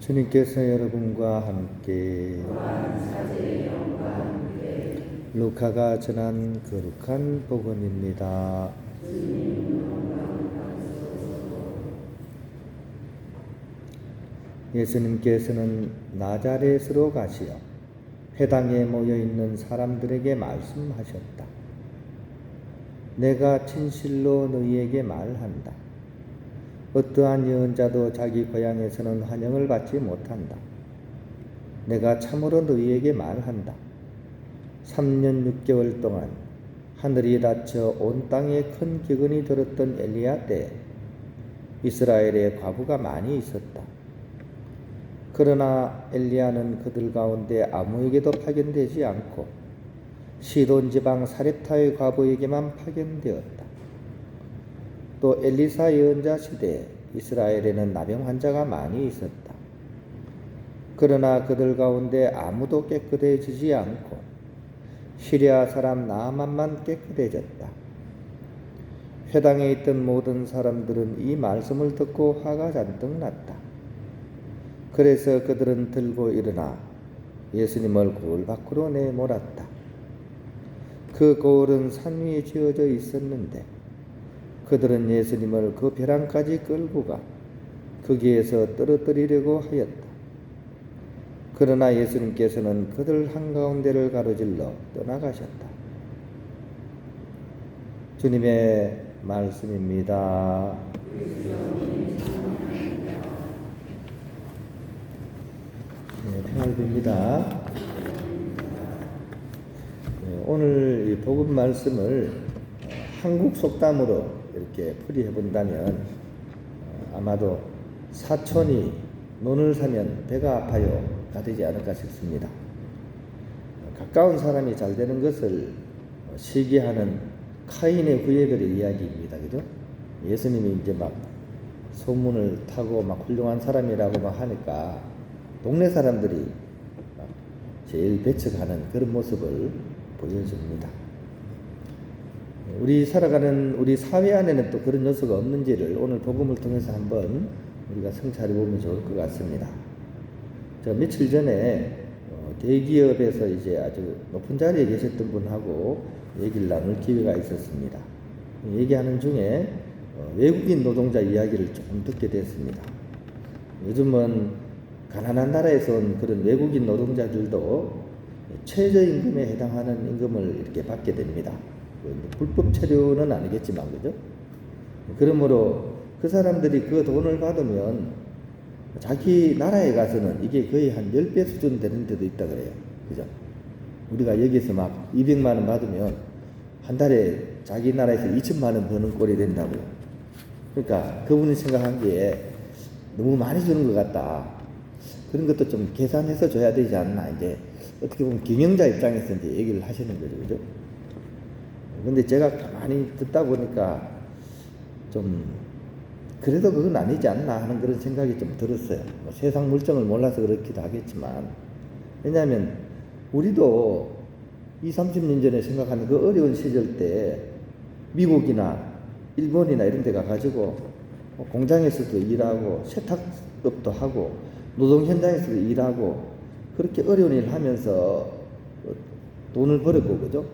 주님께서 여러분과 함께 루카가 전한 거룩한 복음입니다. 예수님께서는 나자렛으로 가시어 회당에 모여있는 사람들에게 말씀하셨다. 내가 진실로 너희에게 말한다. 어떠한 예언자도 자기 고향에서는 환영을 받지 못한다. 내가 참으로 너희에게 말한다. 3년 6개월 동안 하늘이 닫혀 온 땅에 큰 기근이 들었던 엘리야 때 이스라엘에 과부가 많이 있었다. 그러나 엘리야는 그들 가운데 아무에게도 파견되지 않고 시돈 지방 사렙타의 과부에게만 파견되었다. 또 엘리사 예언자 시대에 이스라엘에는 나병 환자가 많이 있었다. 그러나 그들 가운데 아무도 깨끗해지지 않고 시리아 사람 나아만만 깨끗해졌다. 회당에 있던 모든 사람들은 이 말씀을 듣고 화가 잔뜩 났다. 그래서 그들은 들고 일어나 예수님을 고을 밖으로 내몰았다. 그 고을은 산 위에 지어져 있었는데 그들은 예수님을 그 벼랑까지 끌고 가 거기에서 떨어뜨리려고 하였다. 그러나 예수님께서는 그들 한가운데를 가로질러 떠나가셨다. 주님의 말씀입니다. 평을 빕니다. 오늘 이 복음 말씀을 한국 속담으로 이렇게 풀이해 본다면 아마도 사촌이 논을 사면 배가 아파요가 되지 않을까 싶습니다. 가까운 사람이 잘 되는 것을 시기하는 카인의 후예들의 이야기입니다. 그죠? 예수님이 이제 막 소문을 타고 막 훌륭한 사람이라고 막 하니까 동네 사람들이 막 제일 배척하는 그런 모습을 보여줍니다. 우리 살아가는 우리 사회 안에는 또 그런 요소가 없는지를 오늘 복음을 통해서 한번 우리가 성찰해 보면 좋을 것 같습니다. 저 며칠 전에 대기업에서 이제 아주 높은 자리에 계셨던 분하고 얘기를 나눌 기회가 있었습니다. 얘기하는 중에 외국인 노동자 이야기를 조금 듣게 됐습니다. 요즘은 가난한 나라에서 온 그런 외국인 노동자들도 최저임금에 해당하는 임금을 이렇게 받게 됩니다. 불법 체류는 아니겠지만, 그죠? 그러므로 그 사람들이 그 돈을 받으면 자기 나라에 가서는 이게 거의 한 10배 수준 되는 데도 있다 그래요. 그죠? 우리가 여기서 막 200만 원 받으면 한 달에 자기 나라에서 2천만 원 버는 꼴이 된다고요. 그러니까 그분이 생각하기에 너무 많이 주는 것 같다. 그런 것도 좀 계산해서 줘야 되지 않나. 이제 어떻게 보면 경영자 입장에서 이제 얘기를 하시는 거죠. 그죠? 근데 제가 가만히 듣다 보니까 좀 그래도 그건 아니지 않나 하는 그런 생각이 좀 들었어요. 뭐 세상 물정을 몰라서 그렇기도 하겠지만, 왜냐하면 우리도 20, 30년 전에 생각하는 그 어려운 시절 때 미국이나 일본이나 이런 데 가가지고 공장에서도 일하고 세탁업도 하고 노동 현장에서도 일하고 그렇게 어려운 일을 하면서 돈을 벌었고, 그죠?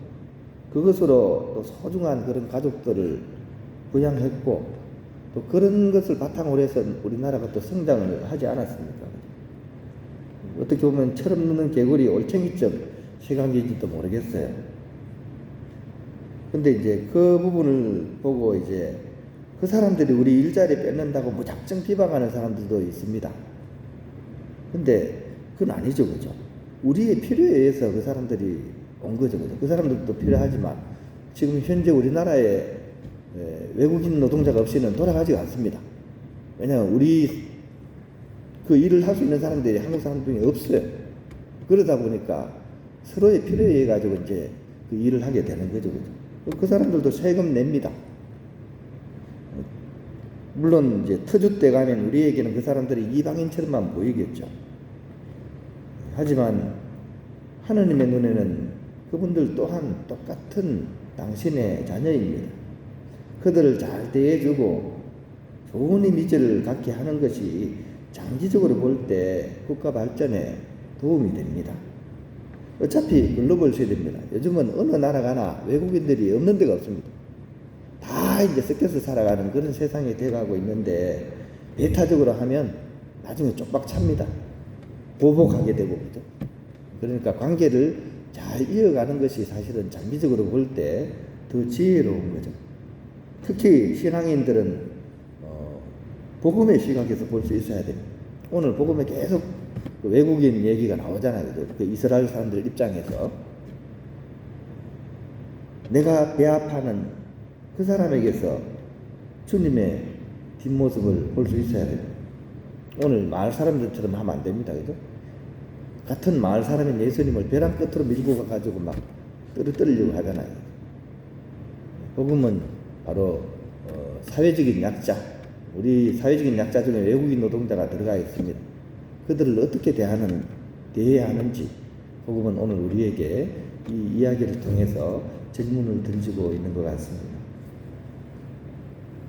그것으로 또 소중한 그런 가족들을 부양했고 또 그런 것을 바탕으로 해서 우리나라가 또 성장을 하지 않았습니까? 어떻게 보면 철없는 개구리 올챙이점 시간인지도 모르겠어요. 근데 이제 그 부분을 보고 이제 그 사람들이 우리 일자리 뺏는다고 무작정 비방하는 사람들도 있습니다. 근데 그건 아니죠, 그죠? 우리의 필요에 의해서 그 사람들이 온 거죠, 그죠? 그 사람들도 필요하지만 지금 현재 우리나라에 외국인 노동자가 없이는 돌아가지가 않습니다. 왜냐하면 우리 그 일을 할 수 있는 사람들이 한국 사람 중에 없어요. 그러다 보니까 서로의 필요에 의해 가지고 이제 그 일을 하게 되는 거죠, 그죠? 그 사람들도 세금 냅니다. 물론 이제 터줏 대 가면 우리에게는 그 사람들이 이방인처럼만 보이겠죠. 하지만 하느님의 눈에는 그분들 또한 똑같은 당신의 자녀입니다. 그들을 잘 대해주고 좋은 이미지를 갖게 하는 것이 장기적으로 볼 때 국가 발전에 도움이 됩니다. 어차피 글로벌 세대입니다. 요즘은 어느 나라 가나 외국인들이 없는 데가 없습니다. 다 이제 섞여서 살아가는 그런 세상이 돼가고 있는데 배타적으로 하면 나중에 쪽박 찹니다. 보복하게 되고 그죠. 그러니까 관계를 잘 이어가는 것이 사실은 장기적으로 볼 때 더 지혜로운 거죠. 특히 신앙인들은 복음의 시각에서 볼 수 있어야 됩니다. 오늘 복음에 계속 그 외국인 얘기가 나오잖아요. 그 이스라엘 사람들 입장에서 내가 배합하는 그 사람에게서 주님의 뒷모습을 볼 수 있어야 돼요. 오늘 마을 사람들처럼 하면 안 됩니다. 그죠? 같은 마을 사람인 예수님을 벼랑 끝으로 밀고 가가지고 막 떨어뜨리려고 하잖아요. 복음은 바로 사회적인 약자, 우리 사회적인 약자 중에 외국인 노동자가 들어가 있습니다. 그들을 어떻게 대해야 하는지 복음은 오늘 우리에게 이 이야기를 통해서 질문을 던지고 있는 것 같습니다.